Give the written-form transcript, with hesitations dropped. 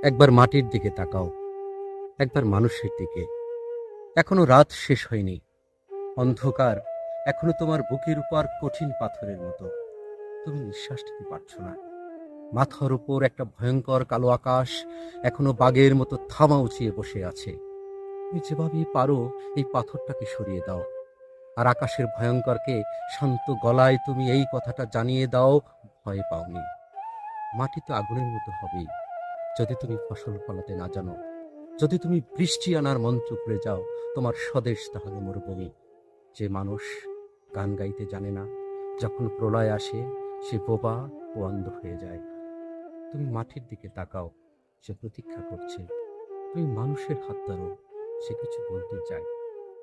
একবার মাটির দিকে তাকাও, একবার মানুষের দিকে। এখনো রাত শেষ হয়নি, অন্ধকার এখনো তোমার বুকের উপর কঠিন পাথরের মতো। তুমি নিঃশ্বাস নিতে পারছো না। মাথার উপর একটা ভয়ঙ্কর কালো আকাশ এখনো বাঘের মতো থামা উঁচিয়ে বসে আছে। তুমি যেভাবেই পারো এই পাথরটাকে সরিয়ে দাও, আর আকাশের ভয়ঙ্করকে শান্ত গলায় তুমি এই কথাটা জানিয়ে দাও, ভয় পাওনি। মাটি তো আগুনের মতো হবেই যদি তুমি ফসল ফলাতে না জানো। যদি তুমি বৃষ্টি আনার মন্ত্র ভুলে যাও, তোমার স্বদেশ তাহলে মরুভূমি। যে মানুষ গান গাইতে জানে না, যখন প্রলয় আসে সে বোবা ও অন্ধ হয়ে যায়। তুমি মাটির দিকে তাকাও, সে প্রতীক্ষা করছে। তুমি মানুষের হাত ধরো, সে কিছু বলতে চায়।